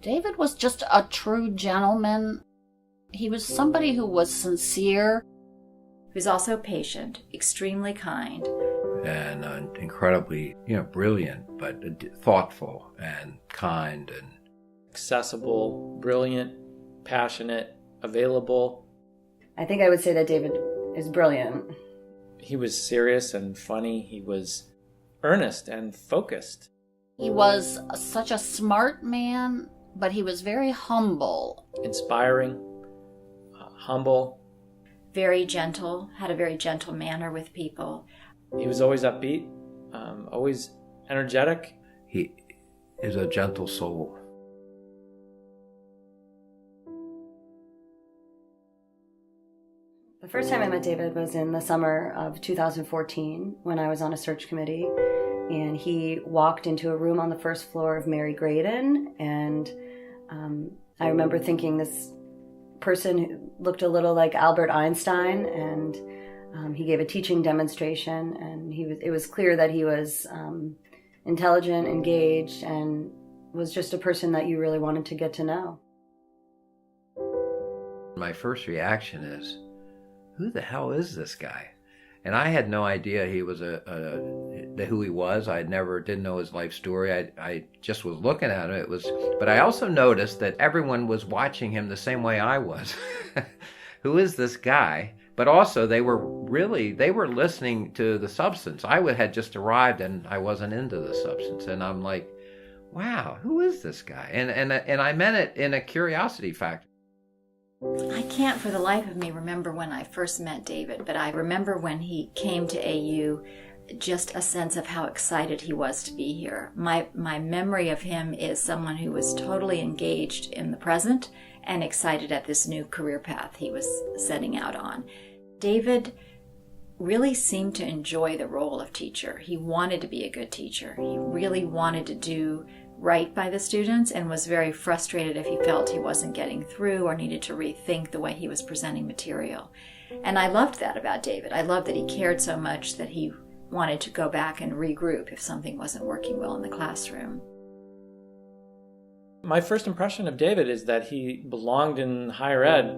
David was just a true gentleman. He was somebody who was sincere. He was also patient, extremely kind. And incredibly, brilliant, but thoughtful and kind and accessible, brilliant, passionate, available. I think I would say that David is brilliant. He was serious and funny. He was earnest and focused. He was such a smart man, but he was very humble. Inspiring, humble. Very gentle, had a very gentle manner with people. He was always upbeat, always energetic. He is a gentle soul. The first time I met David was in the summer of 2014 when I was on a search committee, and he walked into a room on the first floor of Mary Graydon, and I remember thinking this person who looked a little like Albert Einstein, and he gave a teaching demonstration, and it was clear that he was intelligent, engaged, and was just a person that you really wanted to get to know. My first reaction is, who the hell is this guy? And I had no idea he was who he was. I didn't know his life story. I just was looking at him. But I also noticed that everyone was watching him the same way I was. Who is this guy? But also they were listening to the substance. I had just arrived and I wasn't into the substance. And I'm like, wow, who is this guy? And I meant it in a curiosity factor. I can't for the life of me remember when I first met David, but I remember when he came to AU, just a sense of how excited he was to be here. My memory of him is someone who was totally engaged in the present and excited at this new career path he was setting out on. David really seemed to enjoy the role of teacher. He wanted to be a good teacher. He really wanted to do right by the students and was very frustrated if he felt he wasn't getting through or needed to rethink the way he was presenting material. And I loved that about David. I loved that he cared so much that he wanted to go back and regroup if something wasn't working well in the classroom. My first impression of David is that he belonged in higher ed.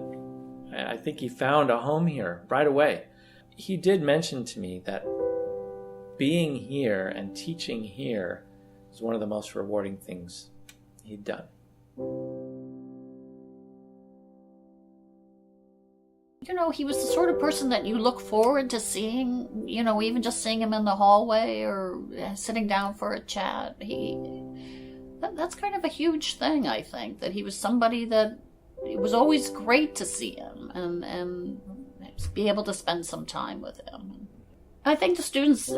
I think he found a home here right away. He did mention to me that being here and teaching here was one of the most rewarding things he'd done. He was the sort of person that you look forward to seeing, even just seeing him in the hallway or sitting down for a chat. That's kind of a huge thing, I think, that he was somebody that it was always great to see him and be able to spend some time with him. I think the students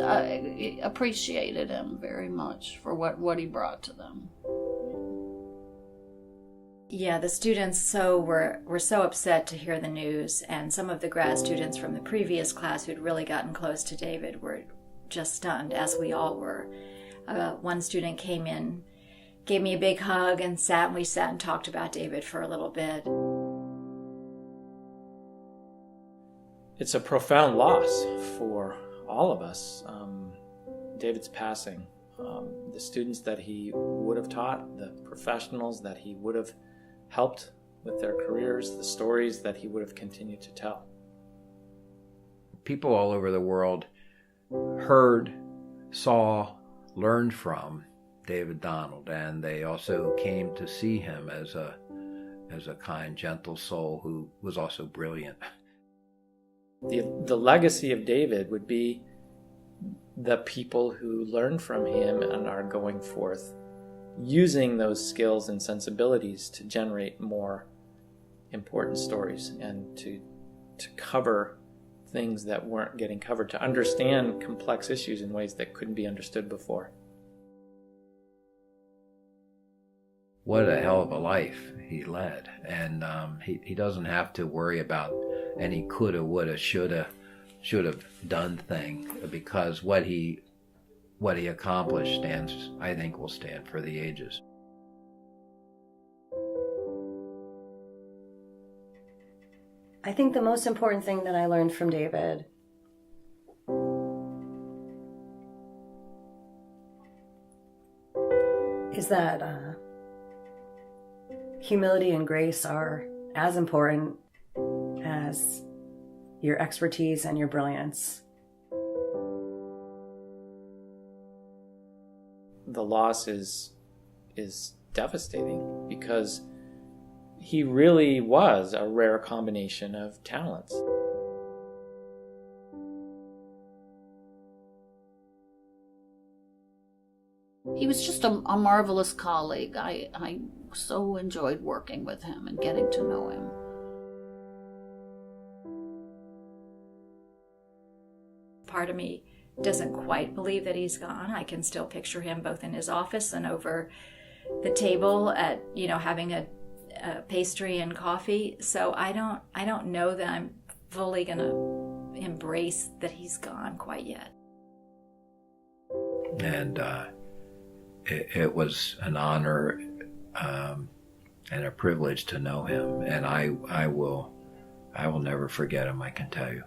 appreciated him very much for what he brought to them. Yeah, the students were so upset to hear the news, and some of the grad students from the previous class who'd really gotten close to David were just stunned, as we all were. One student came in, gave me a big hug, and we sat and talked about David for a little bit. It's a profound loss for all of us. David's passing. The students that he would have taught, the professionals that he would have helped with their careers, the stories that he would have continued to tell. People all over the world heard, saw, learned from David Donald, and they also came to see him as a kind, gentle soul who was also brilliant. The legacy of David would be the people who learn from him and are going forth using those skills and sensibilities to generate more important stories and to cover things that weren't getting covered, to understand complex issues in ways that couldn't be understood before. What a hell of a life he led. And he doesn't have to worry about any coulda, woulda, shoulda done thing, because what he accomplished will stand for the ages. I think the most important thing that I learned from David is that humility and grace are as important as your expertise and your brilliance. The loss is devastating because he really was a rare combination of talents. He was just a marvelous colleague. I so enjoyed working with him and getting to know him. Part of me doesn't quite believe that he's gone. I can still picture him both in his office and over the table at, having a pastry and coffee. So I don't know that I'm fully gonna embrace that he's gone quite yet. And it was an honor and a privilege to know him, and I will never forget him, I can tell you.